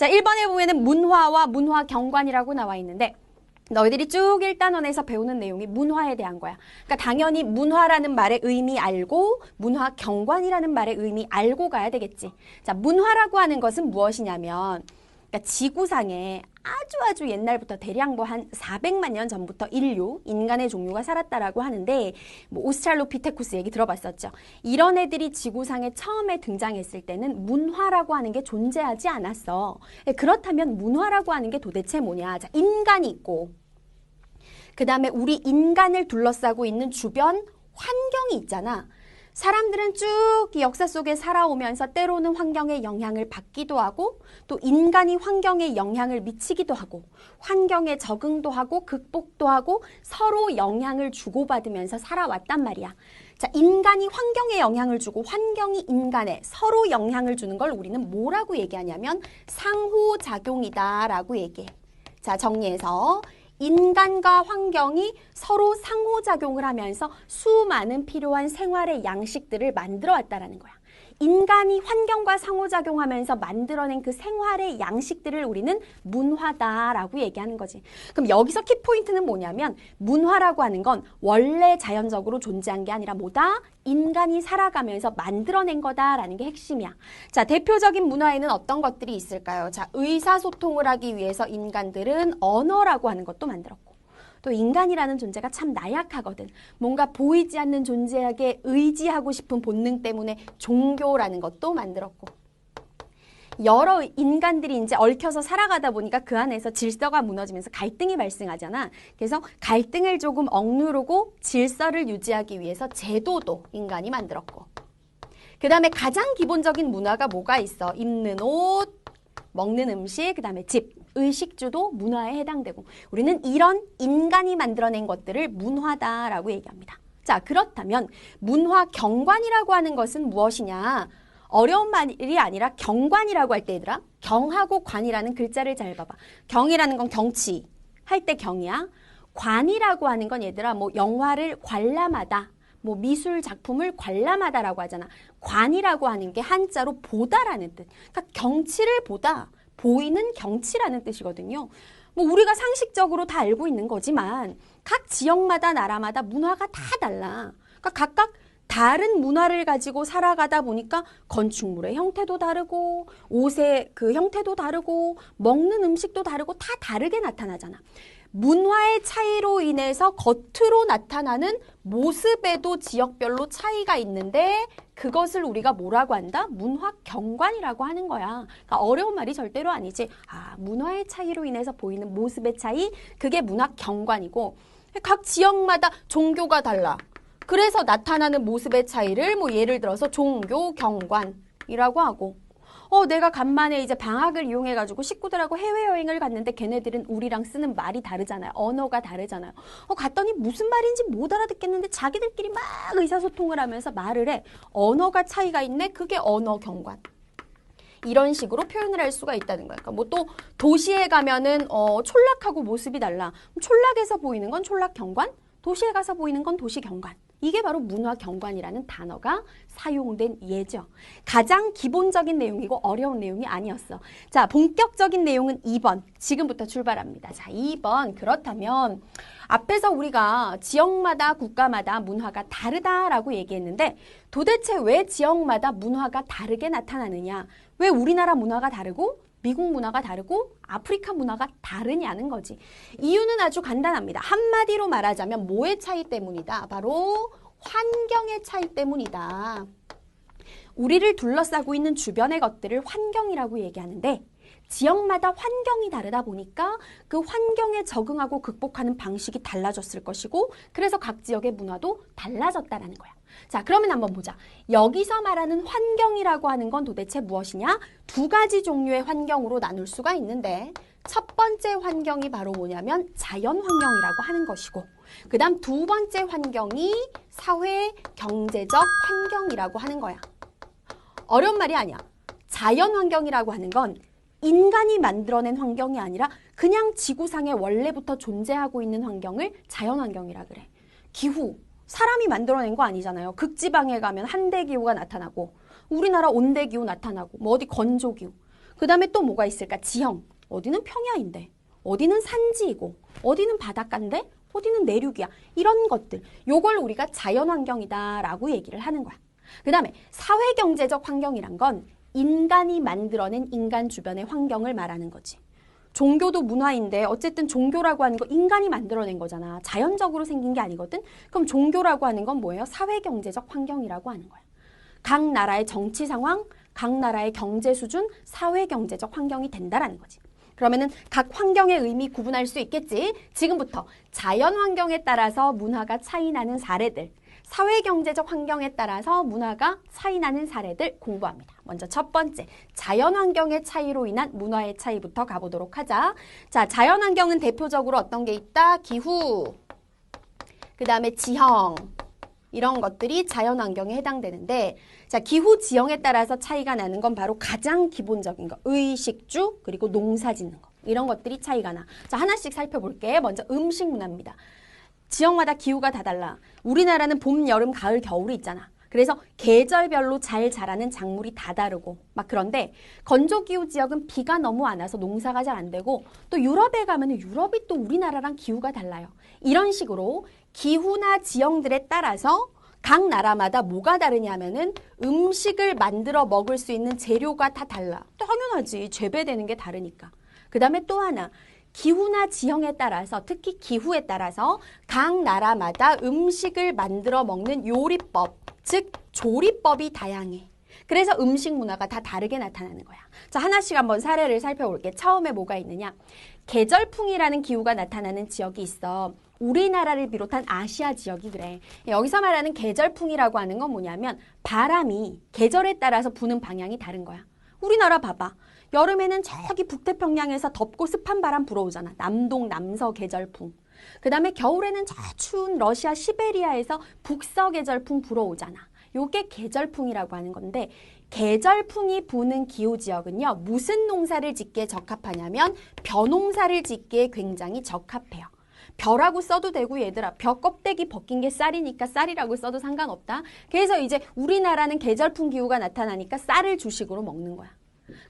자, 1번에 보면은 문화와 문화경관이라고 나와 있는데 너희들이 쭉 1단원에서 배우는 내용이 문화에 대한 거야. 그러니까 당연히 문화라는 말의 의미 알고 문화경관이라는 말의 의미 알고 가야 되겠지. 자, 문화라고 하는 것은 무엇이냐면 그러니까 지구상에 아주 옛날부터 대략 뭐 한 400만 년 전부터 인간의 종류가 살았다라고 하는데 뭐 오스트랄로피테쿠스 얘기 들어봤었죠. 이런 애들이 지구상에 처음에 등장했을 때는 문화라고 하는 게 존재하지 않았어. 그렇다면 문화라고 하는 게 도대체 뭐냐? 자, 인간이 있고 그 다음에 우리 인간을 둘러싸고 있는 주변 환경이 있잖아. 사람들은 쭉 역사 속에 살아오면서 때로는 환경의 영향을 받기도 하고 또 인간이 환경에 영향을 미치기도 하고 환경에 적응도 하고 극복도 하고 서로 영향을 주고받으면서 살아왔단 말이야. 자, 인간이 환경에 영향을 주고 환경이 인간에 서로 영향을 주는 걸 우리는 뭐라고 얘기하냐면 상호작용이다라고 얘기해. 자, 정리해서 인간과 환경이 서로 상호작용을 하면서 수많은 필요한 생활의 양식들을 만들어 왔다라는 거야. 인간이 환경과 상호작용하면서 만들어낸 그 생활의 양식들을 우리는 문화다라고 얘기하는 거지. 그럼 여기서 키포인트는 뭐냐면 문화라고 하는 건 원래 자연적으로 존재한 게 아니라 뭐다? 인간이 살아가면서 만들어낸 거다라는 게 핵심이야. 자, 대표적인 문화에는 어떤 것들이 있을까요? 자, 의사소통을 하기 위해서 인간들은 언어라고 하는 것도 만들었고 또 인간이라는 존재가 참 나약하거든. 뭔가 보이지 않는 존재에게 의지하고 싶은 본능 때문에 종교라는 것도 만들었고 여러 인간들이 이제 얽혀서 살아가다 보니까 그 안에서 질서가 무너지면서 갈등이 발생하잖아. 그래서 갈등을 조금 억누르고 질서를 유지하기 위해서 제도도 인간이 만들었고 그 다음에 가장 기본적인 문화가 뭐가 있어? 입는 옷, 먹는 음식, 그 다음에 집, 의식주도 문화에 해당되고 우리는 이런 인간이 만들어낸 것들을 문화다라고 얘기합니다. 자, 그렇다면 문화경관이라고 하는 것은 무엇이냐? 어려운 말이 아니라 경관이라고 할 때 얘들아 경하고 관이라는 글자를 잘 봐봐. 경이라는 건 경치 할 때 경이야. 관이라고 하는 건 얘들아 뭐 영화를 관람하다 뭐 미술 작품을 관람하다라고 하잖아. 관이라고 하는 게 한자로 보다라는 뜻. 그러니까 경치를 보다 보이는 경치라는 뜻이거든요. 뭐 우리가 상식적으로 다 알고 있는 거지만 각 지역마다 나라마다 문화가 다 달라. 그러니까 각각 다른 문화를 가지고 살아가다 보니까 건축물의 형태도 다르고 옷의 그 형태도 다르고 먹는 음식도 다르고 다 다르게 나타나잖아. 문화의 차이로 인해서 겉으로 나타나는 모습에도 지역별로 차이가 있는데 그것을 우리가 뭐라고 한다? 문화경관이라고 하는 거야. 그러니까 어려운 말이 절대로 아니지. 아, 문화의 차이로 인해서 보이는 모습의 차이, 그게 문화경관이고 각 지역마다 종교가 달라. 그래서 나타나는 모습의 차이를 뭐 예를 들어서 종교경관이라고 하고 내가 간만에 이제 방학을 이용해가지고 식구들하고 해외여행을 갔는데 걔네들은 우리랑 쓰는 말이 다르잖아요. 언어가 다르잖아요. 갔더니 무슨 말인지 못 알아듣겠는데 자기들끼리 막 의사소통을 하면서 말을 해. 언어가 차이가 있네? 그게 언어경관. 이런 식으로 표현을 할 수가 있다는 거야. 그러니까 뭐 또 도시에 가면은 촌락하고 모습이 달라. 촌락에서 보이는 건 촌락경관, 도시에 가서 보이는 건 도시경관. 이게 바로 문화경관이라는 단어가 사용된 예죠. 가장 기본적인 내용이고 어려운 내용이 아니었어. 자, 본격적인 내용은 2번. 지금부터 출발합니다. 자, 2번. 그렇다면 앞에서 우리가 지역마다 국가마다 문화가 다르다라고 얘기했는데 도대체 왜 지역마다 문화가 다르게 나타나느냐? 왜 우리나라 문화가 다르고 미국 문화가 다르고 아프리카 문화가 다르냐는 거지. 이유는 아주 간단합니다. 한마디로 말하자면 뭐의 차이 때문이다? 바로 환경의 차이 때문이다. 우리를 둘러싸고 있는 주변의 것들을 환경이라고 얘기하는데 지역마다 환경이 다르다 보니까 그 환경에 적응하고 극복하는 방식이 달라졌을 것이고 그래서 각 지역의 문화도 달라졌다라는 거야. 자, 그러면 한번 보자. 여기서 말하는 환경이라고 하는 건 도대체 무엇이냐? 두 가지 종류의 환경으로 나눌 수가 있는데 첫 번째 환경이 바로 뭐냐면 자연 환경이라고 하는 것이고 그 다음 두 번째 환경이 사회, 경제적 환경이라고 하는 거야. 어려운 말이 아니야. 자연 환경이라고 하는 건 인간이 만들어낸 환경이 아니라 그냥 지구상에 원래부터 존재하고 있는 환경을 자연 환경이라 그래. 기후, 사람이 만들어낸 거 아니잖아요. 극지방에 가면 한대기후가 나타나고 우리나라 온대기후 나타나고 뭐 어디 건조기후. 그 다음에 또 뭐가 있을까? 지형. 어디는 평야인데, 어디는 산지이고, 어디는 바닷가인데, 어디는 내륙이야. 이런 것들. 요걸 우리가 자연환경이다라고 얘기를 하는 거야. 그 다음에 사회경제적 환경이란 건 인간이 만들어낸 인간 주변의 환경을 말하는 거지. 종교도 문화인데 어쨌든 종교라고 하는 거 인간이 만들어낸 거잖아. 자연적으로 생긴 게 아니거든. 그럼 종교라고 하는 건 뭐예요? 사회경제적 환경이라고 하는 거야. 각 나라의 정치 상황, 각 나라의 경제 수준, 사회경제적 환경이 된다라는 거지. 그러면은 각 환경의 의미 구분할 수 있겠지. 지금부터 자연 환경에 따라서 문화가 차이나는 사례들, 사회경제적 환경에 따라서 문화가 차이나는 사례들 공부합니다. 먼저 첫 번째, 자연환경의 차이로 인한 문화의 차이부터 가보도록 하자. 자, 자연환경은 대표적으로 어떤 게 있다? 기후, 그 다음에 지형, 이런 것들이 자연환경에 해당되는데, 자, 기후, 지형에 따라서 차이가 나는 건 바로 가장 기본적인 거, 의식주, 그리고 농사 짓는 거. 이런 것들이 차이가 나. 자, 하나씩 살펴볼게. 먼저 음식 문화입니다. 지역마다 기후가 다 달라. 우리나라는 봄, 여름, 가을, 겨울이 있잖아. 그래서 계절별로 잘 자라는 작물이 다 다르고 막 그런데 건조기후 지역은 비가 너무 안 와서 농사가 잘 안 되고 또 유럽에 가면 유럽이 또 우리나라랑 기후가 달라요. 이런 식으로 기후나 지형들에 따라서 각 나라마다 뭐가 다르냐 하면은 음식을 만들어 먹을 수 있는 재료가 다 달라. 당연하지. 재배되는 게 다르니까. 그 다음에 또 하나. 기후나 지형에 따라서 특히 기후에 따라서 각 나라마다 음식을 만들어 먹는 요리법, 즉 조리법이 다양해. 그래서 음식 문화가 다 다르게 나타나는 거야. 자, 하나씩 한번 사례를 살펴볼게. 처음에 뭐가 있느냐. 계절풍이라는 기후가 나타나는 지역이 있어. 우리나라를 비롯한 아시아 지역이 그래. 여기서 말하는 계절풍이라고 하는 건 뭐냐면 바람이 계절에 따라서 부는 방향이 다른 거야. 우리나라 봐봐. 여름에는 저기 북태평양에서 덥고 습한 바람 불어오잖아. 남동, 남서 계절풍. 그 다음에 겨울에는 저 추운 러시아 시베리아에서 북서 계절풍 불어오잖아. 요게 계절풍이라고 하는 건데 계절풍이 부는 기후지역은요. 무슨 농사를 짓기에 적합하냐면 벼농사를 짓기에 굉장히 적합해요. 벼라고 써도 되고 얘들아 벼 껍데기 벗긴 게 쌀이니까 쌀이라고 써도 상관없다. 그래서 이제 우리나라는 계절풍 기후가 나타나니까 쌀을 주식으로 먹는 거야.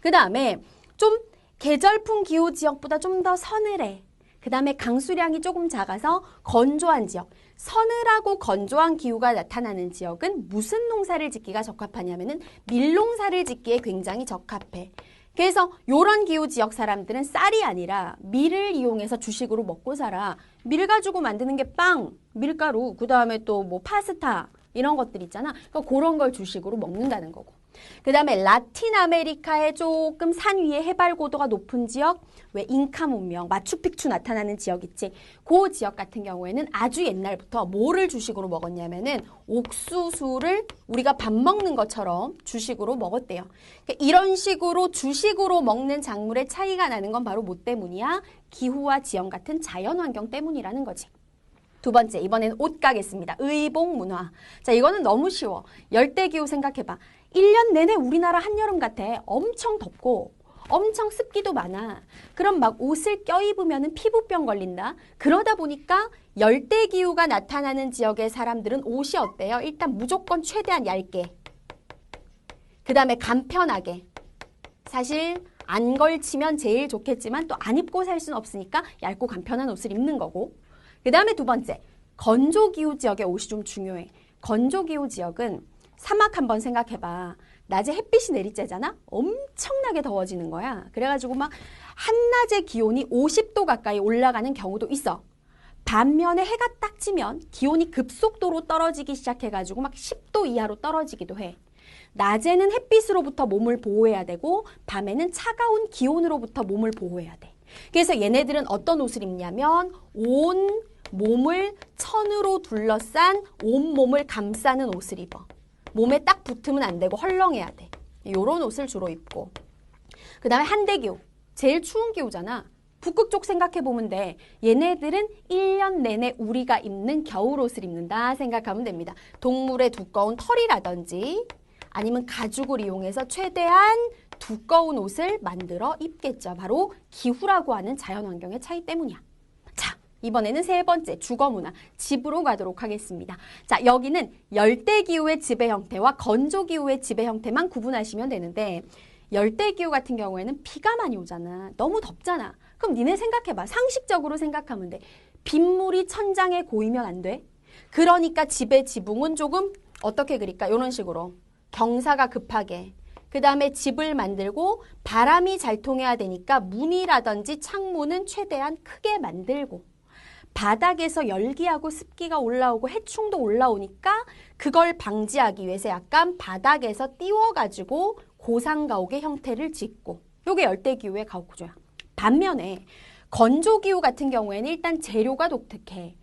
그 다음에 좀 계절풍 기후 지역보다 좀 더 서늘해. 그 다음에 강수량이 조금 작아서 건조한 지역. 서늘하고 건조한 기후가 나타나는 지역은 무슨 농사를 짓기가 적합하냐면은 밀농사를 짓기에 굉장히 적합해. 그래서 요런 기후 지역 사람들은 쌀이 아니라 밀을 이용해서 주식으로 먹고 살아. 밀 가지고 만드는 게 빵, 밀가루, 그 다음에 또 뭐 파스타 이런 것들 있잖아. 그러니까 그런 걸 주식으로 먹는다는 거고. 그 다음에 라틴 아메리카의 조금 산 위에 해발 고도가 높은 지역, 왜 잉카 문명, 마추픽추 나타나는 지역 있지. 그 지역 같은 경우에는 아주 옛날부터 뭐를 주식으로 먹었냐면은 옥수수를 우리가 밥 먹는 것처럼 주식으로 먹었대요. 그러니까 이런 식으로 주식으로 먹는 작물의 차이가 나는 건 바로 뭐 때문이야? 기후와 지형 같은 자연환경 때문이라는 거지. 두 번째, 이번에는 옷 가겠습니다. 의복 문화. 자, 이거는 너무 쉬워. 열대기후 생각해봐. 1년 내내 우리나라 한여름 같아. 엄청 덥고 엄청 습기도 많아. 그럼 막 옷을 껴입으면 피부병 걸린다. 그러다 보니까 열대기후가 나타나는 지역의 사람들은 옷이 어때요? 일단 무조건 최대한 얇게. 그 다음에 간편하게. 사실 안 걸치면 제일 좋겠지만 또 안 입고 살 수는 없으니까 얇고 간편한 옷을 입는 거고. 그 다음에 두 번째, 건조기후 지역의 옷이 좀 중요해. 건조기후 지역은 사막 한번 생각해봐. 낮에 햇빛이 내리쬐잖아? 엄청나게 더워지는 거야. 그래가지고 막 한낮의 기온이 50도 가까이 올라가는 경우도 있어. 반면에 해가 딱 지면 기온이 급속도로 떨어지기 시작해가지고 막 10도 이하로 떨어지기도 해. 낮에는 햇빛으로부터 몸을 보호해야 되고 밤에는 차가운 기온으로부터 몸을 보호해야 돼. 그래서 얘네들은 어떤 옷을 입냐면 온 몸을 천으로 둘러싼 온몸을 감싸는 옷을 입어. 몸에 딱 붙으면 안 되고 헐렁해야 돼. 요런 옷을 주로 입고. 그 다음에 한대기후. 제일 추운 기후잖아. 북극 쪽 생각해보면 돼. 얘네들은 1년 내내 우리가 입는 겨울옷을 입는다 생각하면 됩니다. 동물의 두꺼운 털이라든지 아니면 가죽을 이용해서 최대한 두꺼운 옷을 만들어 입겠죠. 바로 기후라고 하는 자연환경의 차이 때문이야. 자, 이번에는 세 번째 주거문화, 집으로 가도록 하겠습니다. 자, 여기는 열대기후의 지배 형태와 건조기후의 지배 형태만 구분하시면 되는데 열대기후 같은 경우에는 비가 많이 오잖아. 너무 덥잖아. 그럼 니네 생각해봐. 상식적으로 생각하면 돼. 빗물이 천장에 고이면 안 돼. 그러니까 집의 지붕은 조금 어떻게 그릴까? 이런 식으로. 경사가 급하게. 그 다음에 집을 만들고 바람이 잘 통해야 되니까 문이라든지 창문은 최대한 크게 만들고 바닥에서 열기하고 습기가 올라오고 해충도 올라오니까 그걸 방지하기 위해서 약간 바닥에서 띄워가지고 고상가옥의 형태를 짓고 요게 열대기후의 가옥 구조야. 반면에 건조기후 같은 경우에는 일단 재료가 독특해.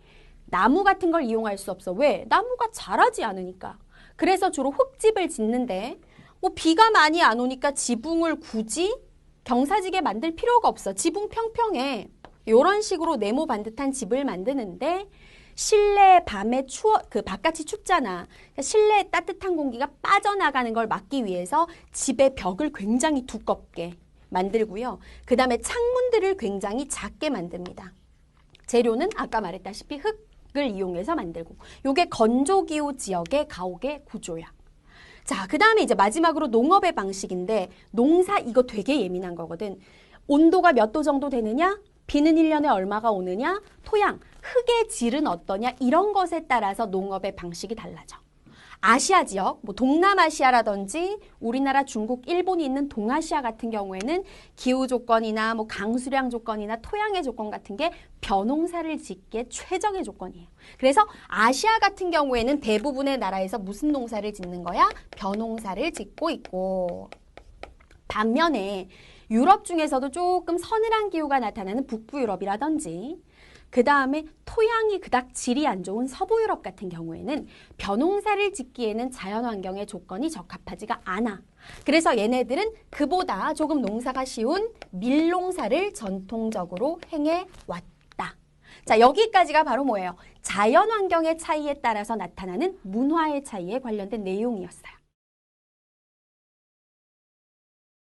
나무 같은 걸 이용할 수 없어. 왜? 나무가 자라지 않으니까. 그래서 주로 흙집을 짓는데 뭐 비가 많이 안 오니까 지붕을 굳이 경사지게 만들 필요가 없어. 지붕 평평해. 이런 식으로 네모 반듯한 집을 만드는데 실내 밤에 바깥이 춥잖아. 그러니까 실내에 따뜻한 공기가 빠져나가는 걸 막기 위해서 집의 벽을 굉장히 두껍게 만들고요. 그 다음에 창문들을 굉장히 작게 만듭니다. 재료는 아까 말했다시피 흙을 이용해서 만들고 이게 건조기후 지역의 가옥의 구조야. 자, 그 다음에 이제 마지막으로 농업의 방식인데 농사 이거 되게 예민한 거거든. 온도가 몇 도 정도 되느냐? 비는 1년에 얼마가 오느냐? 토양, 흙의 질은 어떠냐? 이런 것에 따라서 농업의 방식이 달라져. 아시아 지역, 뭐 동남아시아라든지 우리나라, 중국, 일본이 있는 동아시아 같은 경우에는 기후 조건이나 뭐 강수량 조건이나 토양의 조건 같은 게 벼농사를 짓기에 최적의 조건이에요. 그래서 아시아 같은 경우에는 대부분의 나라에서 무슨 농사를 짓는 거야? 벼농사를 짓고 있고. 반면에 유럽 중에서도 조금 서늘한 기후가 나타나는 북부 유럽이라든지 그 다음에 토양이 그닥 질이 안 좋은 서부 유럽 같은 경우에는 벼농사를 짓기에는 자연환경의 조건이 적합하지가 않아. 그래서 얘네들은 그보다 조금 농사가 쉬운 밀농사를 전통적으로 행해왔다. 자, 여기까지가 바로 뭐예요? 자연환경의 차이에 따라서 나타나는 문화의 차이에 관련된 내용이었어요.